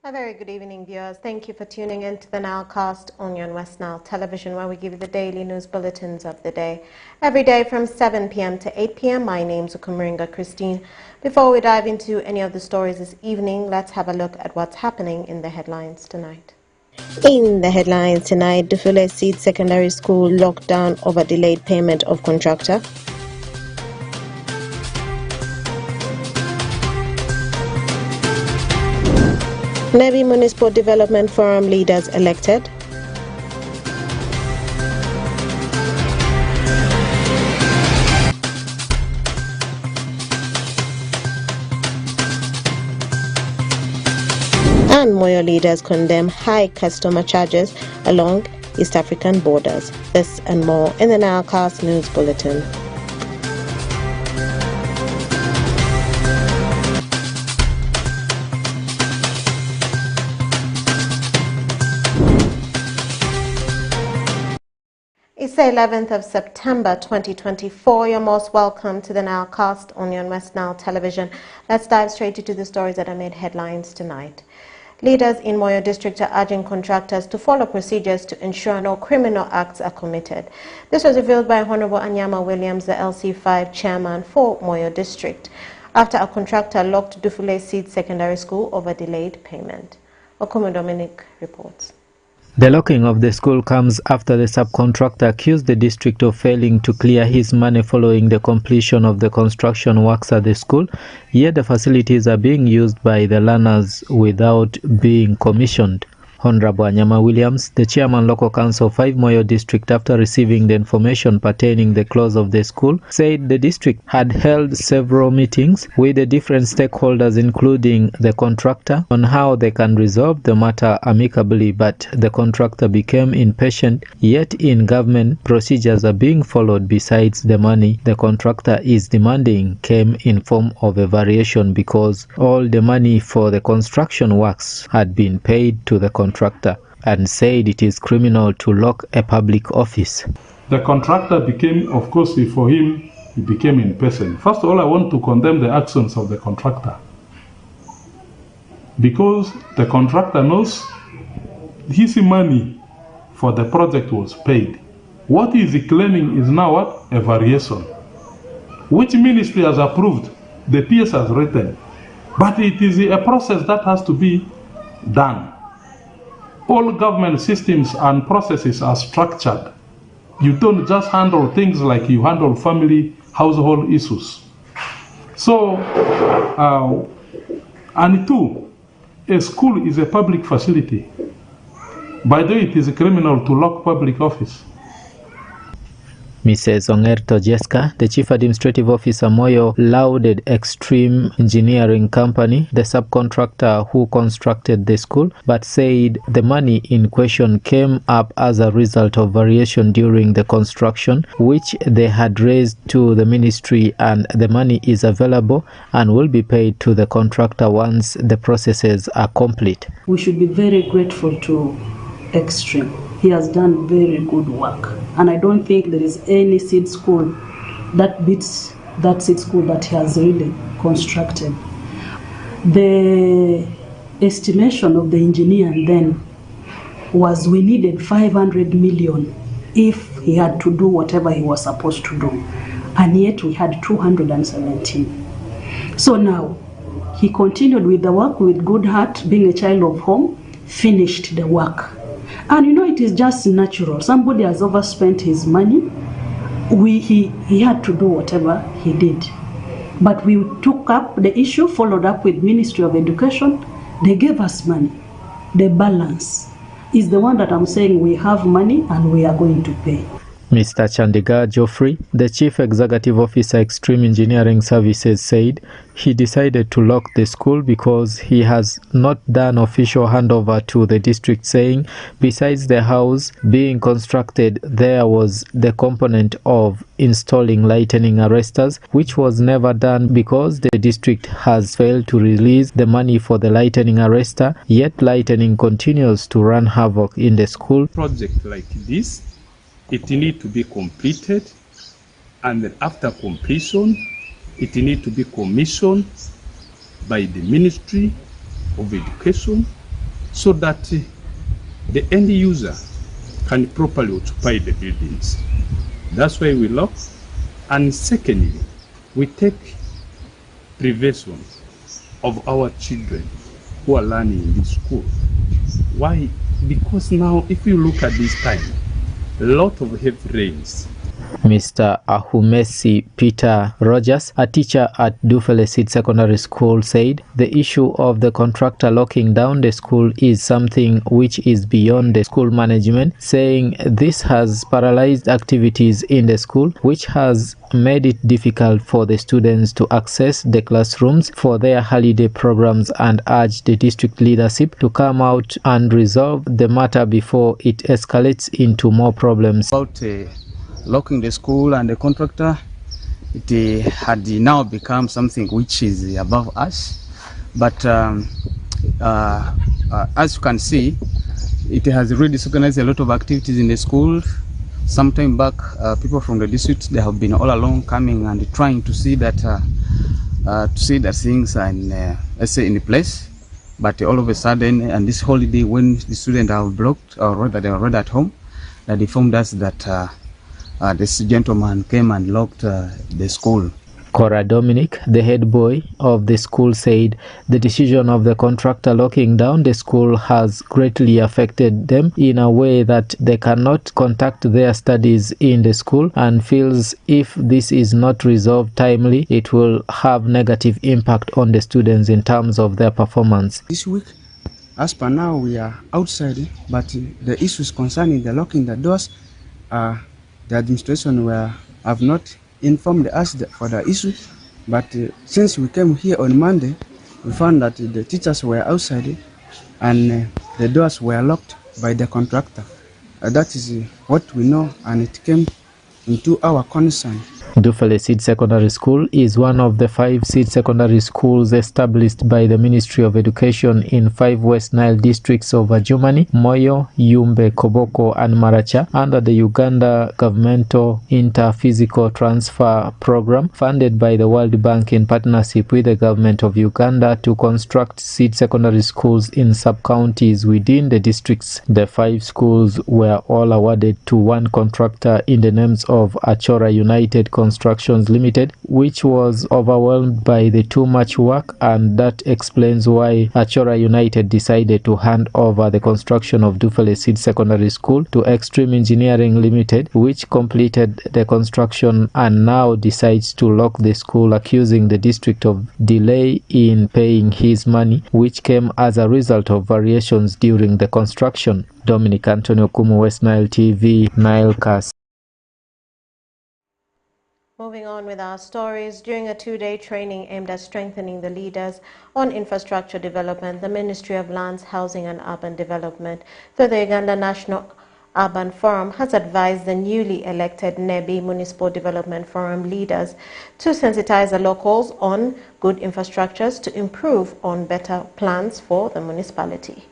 A very good evening, viewers. Thank you for tuning in to the Nilecast on West Nile Television, where we give you the daily news bulletins of the day. Every day from 7 p.m. to 8 p.m. My name's Ukumaringa Christine. Before we dive into any of the stories this evening, let's have a look at what's happening in the headlines tonight. In the headlines tonight, Dufule Seed Secondary School locked down over delayed payment of contractor. Nebi Municipal Development Forum leaders elected. And Moyo leaders condemn high customer charges along East African borders. This and more in the Nilecast News Bulletin. It's the 11th of September 2024. You're most welcome to the Nilecast on West Nile Television. Let's dive straight into the stories that are made headlines tonight. Leaders in Moyo District are urging contractors to follow procedures to ensure no criminal acts are committed. This was revealed by Honorable Anyama Williams, the LC5 chairman for Moyo District, after a contractor locked Dufule Seed Secondary School over delayed payment. Okumu Dominic reports. The locking of the school comes after the subcontractor accused the district of failing to clear his money following the completion of the construction works at the school, yet the facilities are being used by the learners without being commissioned. Honorable Anyama Williams, the chairman local council 5 Moyo district, after receiving the information pertaining the close of the school, said the district had held several meetings with the different stakeholders, including the contractor, on how they can resolve the matter amicably, but the contractor became impatient, yet in government procedures are being followed. Besides, the money the contractor is demanding came in form of a variation because all the money for the construction works had been paid to the contractor, and said it is criminal to lock a public office. The contractor became, of course, for him, he became impatient. First of all, I want to condemn the actions of the contractor, because the contractor knows his money for the project was paid. What he is claiming is now what? A variation, which ministry has approved, the PS has written, but it is a process that has to be done. All government systems and processes are structured. You don't just handle things like you handle family, household issues. So, and two, a school is a public facility. By the way, it is a criminal to lock public office. Mrs. Ongerto Jeska, the Chief Administrative Officer Moyo, lauded Extreme Engineering Company, the subcontractor who constructed the school, but said the money in question came up as a result of variation during the construction, which they had raised to the ministry, and the money is available and will be paid to the contractor once the processes are complete. We should be very grateful to Extreme. He has done very good work, and I don't think there is any seed school that beats that seed school that he has really constructed. The estimation of the engineer then was we needed 500 million if he had to do whatever he was supposed to do, and yet we had 217. So now he continued with the work with good heart, being a child of home, finished the work. And you know, it is just natural. Somebody has overspent his money. He had to do whatever he did. But we took up the issue, followed up with Ministry of Education. They gave us money. The balance is the one that I'm saying we have money and we are going to pay. Mr. Chandigar Geoffrey, the Chief Executive Officer, Extreme Engineering Services, said he decided to lock the school because he has not done official handover to the district, saying besides the house being constructed, there was the component of installing lightning arresters, which was never done because the district has failed to release the money for the lightning arrester, yet lightning continues to run havoc in the school. Project like this, it needs to be completed, and then after completion, it needs to be commissioned by the Ministry of Education so that the end user can properly occupy the buildings. That's why we lock. And secondly, we take prevention of our children who are learning in this school. Why? Because now, if you look at this time, a lot of heavy rains. Mr. Ahumesi Peter Rogers, a teacher at Dufele Seed Secondary School, said the issue of the contractor locking down the school is something which is beyond the school management, saying this has paralyzed activities in the school, which has made it difficult for the students to access the classrooms for their holiday programs, and urged the district leadership to come out and resolve the matter before it escalates into more problems. About locking the school and the contractor, it had now become something which is above us. But as you can see, it has really disorganized a lot of activities in the school. Some time back, people from the district, they have been all along coming and trying to see that things are in, let's say, in place. But all of a sudden, and this holiday, when the students are blocked, or rather they are already at home, they informed us that this gentleman came and locked the school. Cora Dominic, the head boy of the school, said the decision of the contractor locking down the school has greatly affected them in a way that they cannot conduct their studies in the school, and feels if this is not resolved timely, it will have negative impact on the students in terms of their performance. This week, as per now, we are outside, but the issues concerning the locking the doors, the administration have not informed us for the issue, but since we came here on Monday, we found that the teachers were outside and the doors were locked by the contractor. That is what we know, and it came into our concern. Dufele Seed Secondary School is one of the 5 seed secondary schools established by the Ministry of Education in 5 West Nile districts of Adjumani, Moyo, Yumbe, Koboko and Maracha under the Uganda Governmental Inter-Physical Transfer Program, funded by the World Bank in partnership with the Government of Uganda to construct seed secondary schools in sub-counties within the districts. The 5 schools were all awarded to one contractor in the names of Achora United Constructions Limited, which was overwhelmed by the too much work, and that explains why Achora United decided to hand over the construction of Dufele Seed Secondary School to Extreme Engineering Limited, which completed the construction and now decides to lock the school, accusing the district of delay in paying his money, which came as a result of variations during the construction. Dominic Antonio Kumu, West Nile TV, Nilecast. Moving on with our stories, during a 2-day training aimed at strengthening the leaders on infrastructure development, the Ministry of Lands, Housing and Urban Development, through the Uganda National Urban Forum, has advised the newly elected NEBI Municipal Development Forum leaders to sensitize the locals on good infrastructures to improve on better plans for the municipality.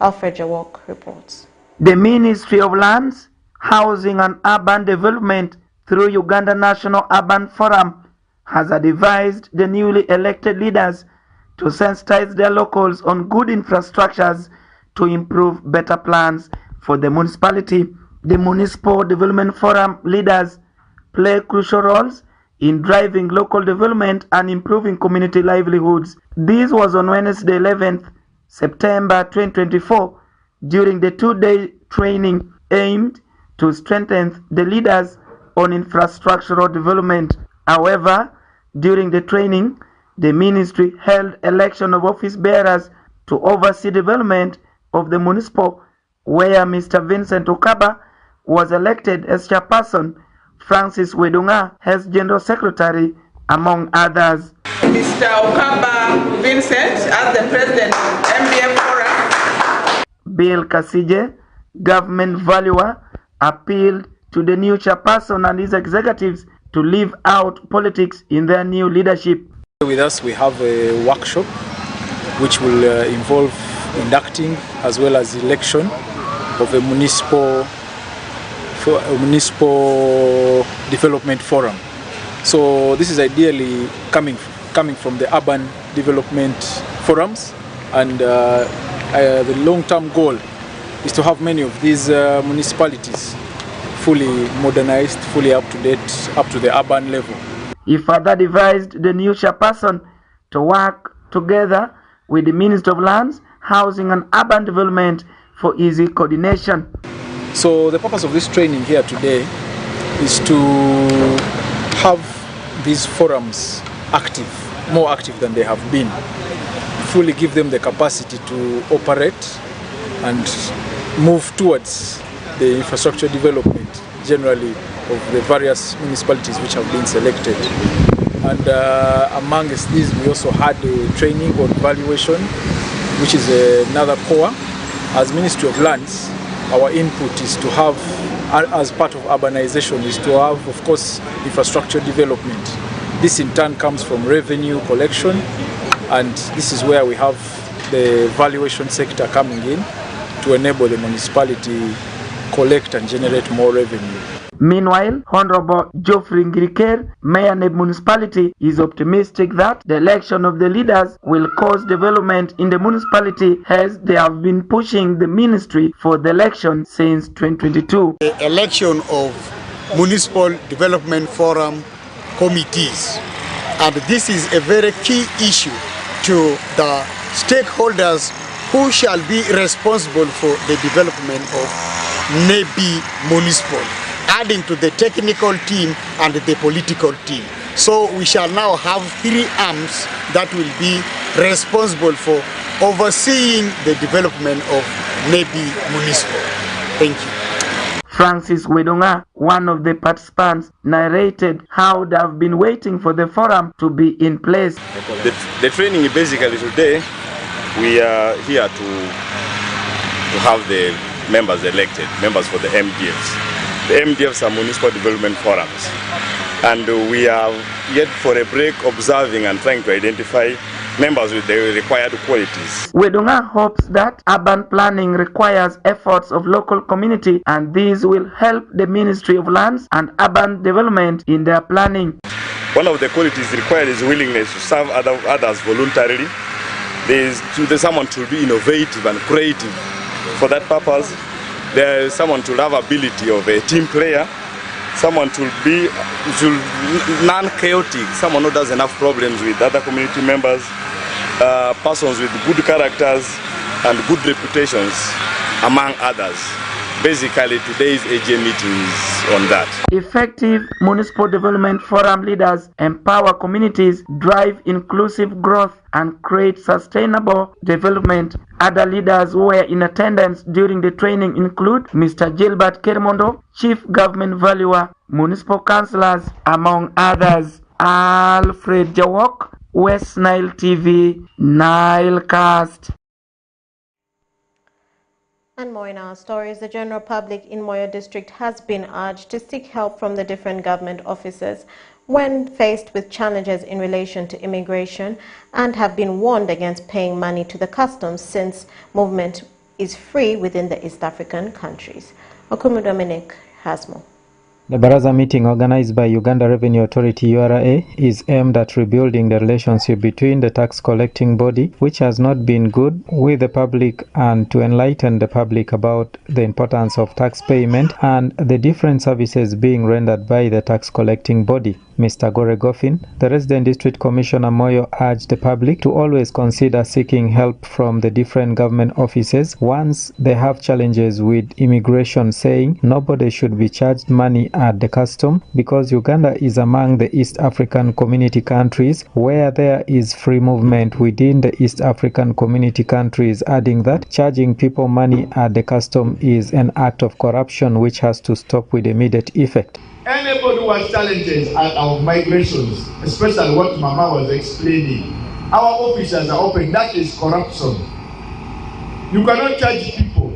Alfred Jawok reports. The Ministry of Lands, Housing and Urban Development through Uganda National Urban Forum has advised the newly elected leaders to sensitize their locals on good infrastructures to improve better plans for the municipality. The Municipal Development Forum leaders play crucial roles in driving local development and improving community livelihoods. This was on Wednesday, 11th September 2024, during the 2-day training aimed to strengthen the leaders on infrastructural development. However, during the training, the ministry held election of office bearers to oversee development of the municipal, where Mr. Vincent Okaba was elected as chairperson, Francis Wedunga as general secretary, among others. Mr. Okaba Vincent as the president of MBF Forum. Bill Kasije, government valuer, appealed to the new chairperson and his executives to leave out politics in their new leadership. With us we have a workshop which will involve inducting as well as election of a municipal development forum. So this is ideally coming from the urban development forums, and the long-term goal is to have many of these municipalities fully modernized, fully up to date, up to the urban level. He further advised the new chairperson to work together with the Ministry of Lands, Housing and Urban Development for easy coordination. So the purpose of this training here today is to have these forums active, more active than they have been, fully give them the capacity to operate and move towards the infrastructure development generally of the various municipalities which have been selected. And amongst these, we also had a training on valuation, which is another core. As Ministry of Lands, our input is to have, as part of urbanization, is to have, of course, infrastructure development. This in turn comes from revenue collection, and this is where we have the valuation sector coming in to enable the municipality collect and generate more revenue. Meanwhile, Honorable Geoffrey Ngiriker, Mayor of municipality, is optimistic that the election of the leaders will cause development in the municipality, as they have been pushing the ministry for the election since 2022. The election of Municipal Development Forum committees, and this is a very key issue to the stakeholders who shall be responsible for the development of NEBI Municipal, adding to the technical team and the political team. So we shall now have 3 arms that will be responsible for overseeing the development of NEBI Municipal. Thank you. Francis Wedonga, one of the participants, narrated how they have been waiting for the forum to be in place. The training basically today, we are here to have the members elected, members for the MDFs. The MDFs are municipal development forums, and we are yet for a break observing and trying to identify members with the required qualities. Wedonga hopes that urban planning requires efforts of local community, and these will help the Ministry of Lands and Urban Development in their planning. One of the qualities required is willingness to serve others voluntarily. There's someone to be innovative and creative. For that purpose, there is someone to have ability of a team player, someone to be non-chaotic, someone who doesn't have problems with other community members, persons with good characters and good reputations, among others. Basically, today's AGM meeting is on that. Effective Municipal Development Forum leaders empower communities, drive inclusive growth, and create sustainable development. Other leaders who were in attendance during the training include Mr. Gilbert Kermondo, Chief Government Valuer, Municipal Councillors, among others. Alfred Jawok, West Nile TV, Nilecast. And more in our stories, the general public in Moyo district has been urged to seek help from the different government officers when faced with challenges in relation to immigration, and have been warned against paying money to the customs since movement is free within the East African countries. Okumu Dominic has more. The Baraza meeting organized by Uganda Revenue Authority URA is aimed at rebuilding the relationship between the tax collecting body, which has not been good, with the public, and to enlighten the public about the importance of tax payment and the different services being rendered by the tax collecting body. Mr. Gore Goffin, the resident district commissioner Moyo, urged the public to always consider seeking help from the different government offices once they have challenges with immigration, saying nobody should be charged money at the custom because Uganda is among the East African community countries where there is free movement within the East African community countries, adding that charging people money at the custom is an act of corruption which has to stop with immediate effect. Anybody who has challenges at our migrations, especially what Mama was explaining, our officers are open. That is corruption. You cannot charge people.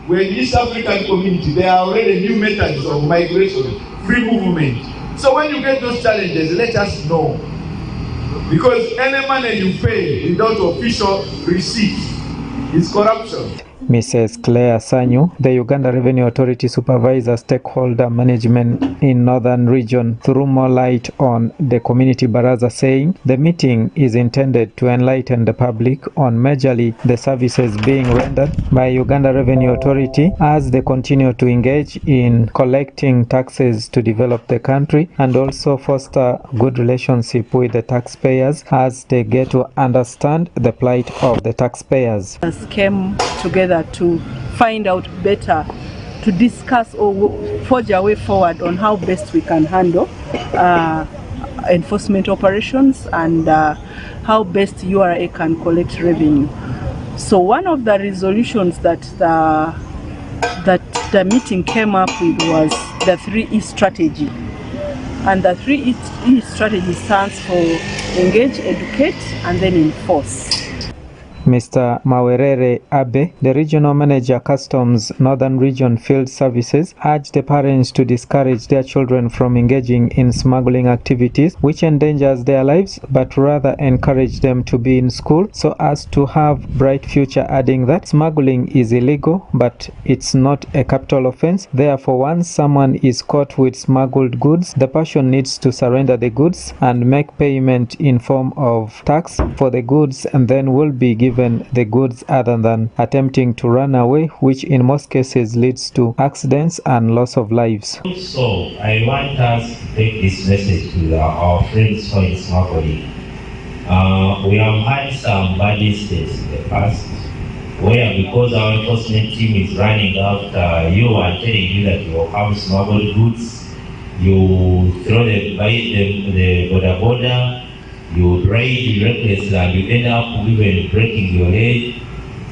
We're in the East African community. There are already new methods of migration, free movement. So when you get those challenges, let us know. Because any money you pay without official receipt is corruption. Mrs. Claire Sanyu, the Uganda Revenue Authority supervisor stakeholder management in Northern Region, threw more light on the community baraza, saying the meeting is intended to enlighten the public on majorly the services being rendered by Uganda Revenue Authority as they continue to engage in collecting taxes to develop the country, and also foster good relationship with the taxpayers as they get to understand the plight of the taxpayers. Us came together to find out better, to discuss or forge a way forward on how best we can handle enforcement operations and how best URA can collect revenue. So one of the resolutions that the meeting came up with was the 3E strategy. And the 3E strategy stands for engage, educate, and then enforce. Mr. Mawerere Abe, the regional manager, Customs Northern Region Field Services, urged the parents to discourage their children from engaging in smuggling activities which endangers their lives, but rather encourage them to be in school so as to have bright future, adding that smuggling is illegal but it's not a capital offense. Therefore, once someone is caught with smuggled goods, the person needs to surrender the goods and make payment in form of tax for the goods, and then will be given the goods other than attempting to run away, which in most cases leads to accidents and loss of lives. So I want us to take this message to our friends who are smuggling. We have had some bad incidents in the past where, because our enforcement team is running after you and telling you that you have smuggled goods, you throw the border, you drive recklessly and you end up even breaking your leg,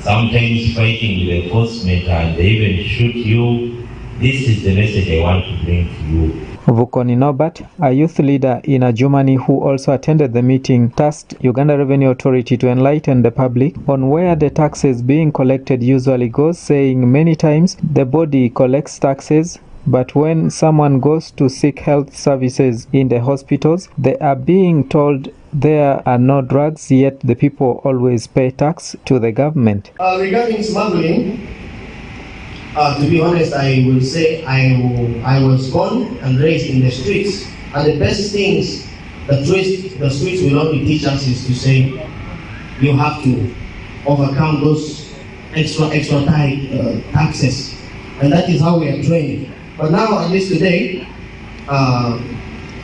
sometimes fighting with enforcement, and they even shoot you. This is the message I want to bring to you. Vukoni Norbert, a youth leader in Germany who also attended the meeting, tasked Uganda Revenue Authority to enlighten the public on where the taxes being collected usually goes, saying many times the body collects taxes, but when someone goes to seek health services in the hospitals, they are being told there are no drugs, yet the people always pay tax to the government. Regarding smuggling, to be honest, I will say I was born and raised in the streets, and the best things the streets will only teach us is to say you have to overcome those extra taxes, and that is how we are trained. But now, at least today,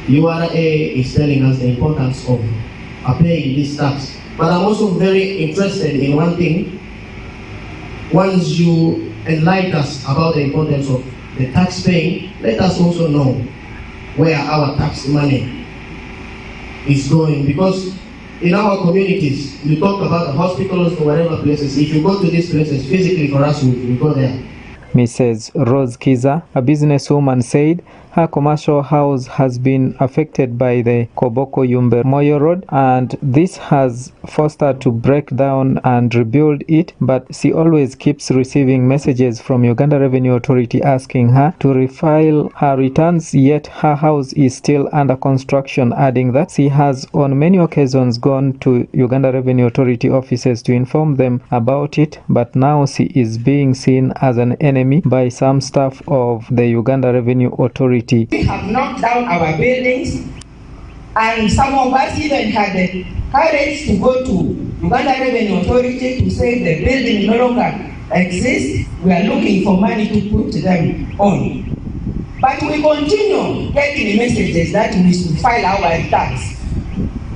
URA is telling us the importance of paying this tax. But I'm also very interested in one thing. Once you enlighten us about the importance of the tax paying, let us also know where our tax money is going. Because in our communities, you talk about the hospitals or whatever places. If you go to these places, physically for us, we go there. Mrs. Rose Kiza, a businesswoman, said her commercial house has been affected by the Koboko Yumbe Moyo Road, and this has forced her to break down and rebuild it, but she always keeps receiving messages from Uganda Revenue Authority asking her to refile her returns, yet her house is still under construction, adding that she has on many occasions gone to Uganda Revenue Authority offices to inform them about it, but now she is being seen as an enemy by some staff of the Uganda Revenue Authority. We have knocked down our buildings, and some of us even had the courage to go to Uganda Revenue Authority to say the building no longer exists. We are looking for money to put them on. But we continue getting messages that we should file our tax.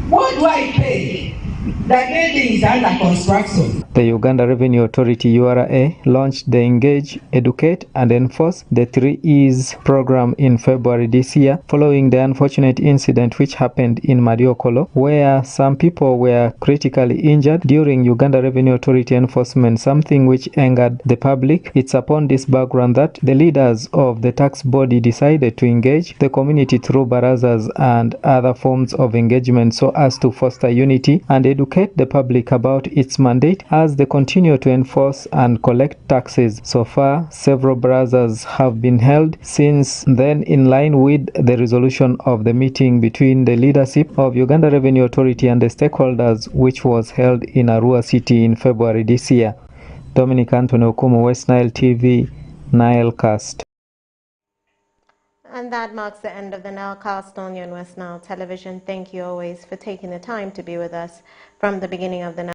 What do I pay? The building is under construction. The Uganda Revenue Authority URA launched the Engage, Educate and Enforce, the 3Es program in February this year, following the unfortunate incident which happened in Mariokolo, where some people were critically injured during Uganda Revenue Authority enforcement, something which angered the public. It's upon this background that the leaders of the tax body decided to engage the community through barazas and other forms of engagement so as to foster unity and educate the public about its mandate as they continue to enforce and collect taxes. So far, several barazas have been held since then, in line with the resolution of the meeting between the leadership of Uganda Revenue Authority and the stakeholders, which was held in Arua City in February this year. Dominic Anthony Okumu, West Nile TV, Nilecast. And that marks the end of the Nilecast on West Nile Television. Thank you always for taking the time to be with us from the beginning of the